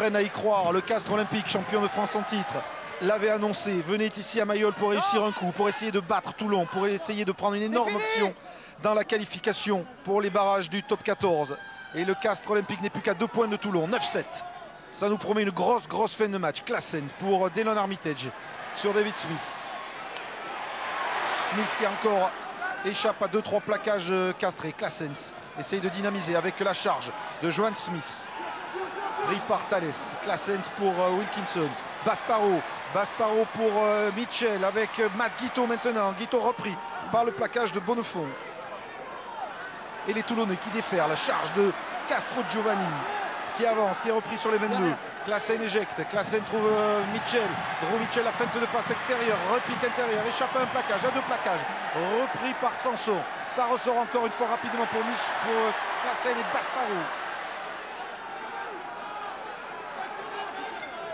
apprennent à y croire. Le Castres olympique, champion de France en titre, l'avait annoncé. Venez ici à Mayol pour réussir un coup, pour essayer de battre Toulon, pour essayer de prendre une énorme option dans la qualification pour les barrages du top 14. Et le Castres olympique n'est plus qu'à 2 points de Toulon, 9-7. Ça nous promet une grosse fin de match. Classen pour Delon Armitage sur David Smith. Smith qui encore échappe à 2-3 plaquages castrés. Classens essaye de dynamiser avec la charge de Johan Smith. Pris par Thales. Classens pour Wilkinson. Bastaro pour Mitchell avec Matt Guiteau maintenant. Guiteau repris par le plaquage de Bonnefond. Et les Toulonnais qui déferrent. La charge de Castro Giovanni qui avance, qui est repris sur les 22. Classen éjecte. Classen trouve Mitchell. Drew Mitchell, la feinte de passe extérieure. Repique intérieur. Échappe à un plaquage, à 2 plaquages. Repris par Sanson. Ça ressort encore une fois rapidement pour Classen et Bastaro.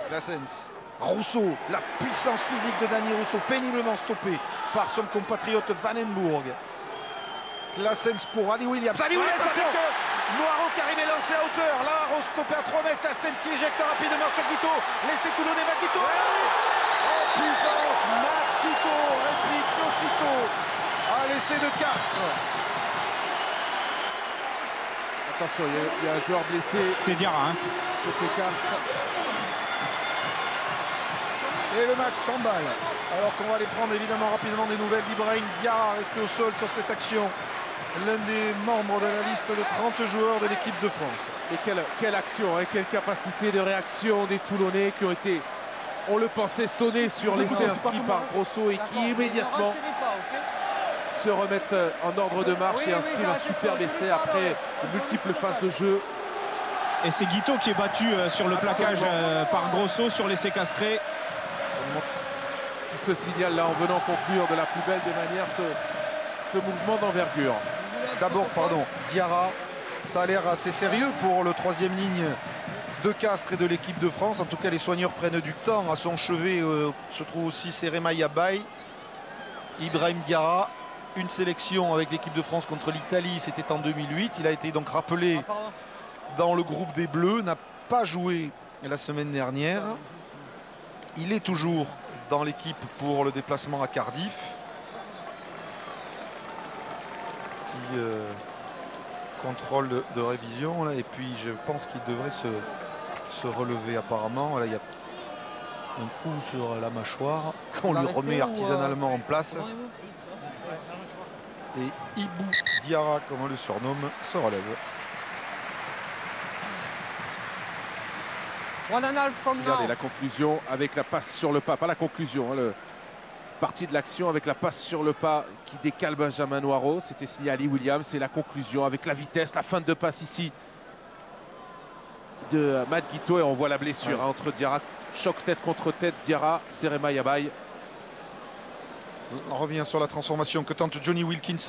Classens. Rousseau, la puissance physique de Danny Rousseau, péniblement stoppé par son compatriote Vandenbourg. Classens pour Ali Williams. Ali Williams avec Noiro qui arrive et lancé à hauteur. Là, stoppé à 3 mètres. Classens qui éjecte rapidement sur Guiteau. Laissez Toulonnais, Matt Guiteau. En puissance, Matt Guiteau réplique aussitôt à l'essai de Castres. Attention, il y a un joueur blessé. C'est Diarra. Côté Castres. Et le match s'emballe. Alors qu'on va aller prendre évidemment rapidement des nouvelles d'Ibrahim Diarra resté au sol sur cette action. L'un des membres de la liste de 30 joueurs de l'équipe de France. Et quelle action, hein, quelle capacité de réaction des Toulonnais qui ont été, on le pensait, sonnés sur l'essai inscrit par Grosso et qui immédiatement se remettent en ordre de marche et inscrivent un superbe essai après de multiples phases de jeu. Et c'est Guiteau qui est battu sur le plaquage par Grosso sur l'essai castré. Qui se signale là en venant conclure de la plus belle des manières ce mouvement d'envergure. D'abord, Diarra, ça a l'air assez sérieux pour le 3e ligne de Castres et de l'équipe de France. En tout cas, les soigneurs prennent du temps. À son chevet se trouve aussi Serema Yabai. Ibrahim Diarra, une sélection avec l'équipe de France contre l'Italie, c'était en 2008. Il a été donc rappelé dans le groupe des Bleus, n'a pas joué la semaine dernière. Il est toujours dans l'équipe pour le déplacement à Cardiff. Petit contrôle de révision là, et puis je pense qu'il devrait se relever apparemment. Là, il y a un coup sur la mâchoire qu'on lui remet artisanalement en place. Et Ibou Diarra, comme on le surnomme, se relève. Regardez la conclusion avec la passe sur le pas, pas la conclusion, hein, le partie de l'action avec la passe sur le pas qui décale Benjamin Noiro. C'était signé Ali Williams. Et la conclusion avec la vitesse, la feinte de passe ici de Matt Guiteau. Et on voit la blessure hein, entre Diarra, choc tête contre tête, Diarra, Serema Yabai. On revient sur la transformation que tente Johnny Wilkinson.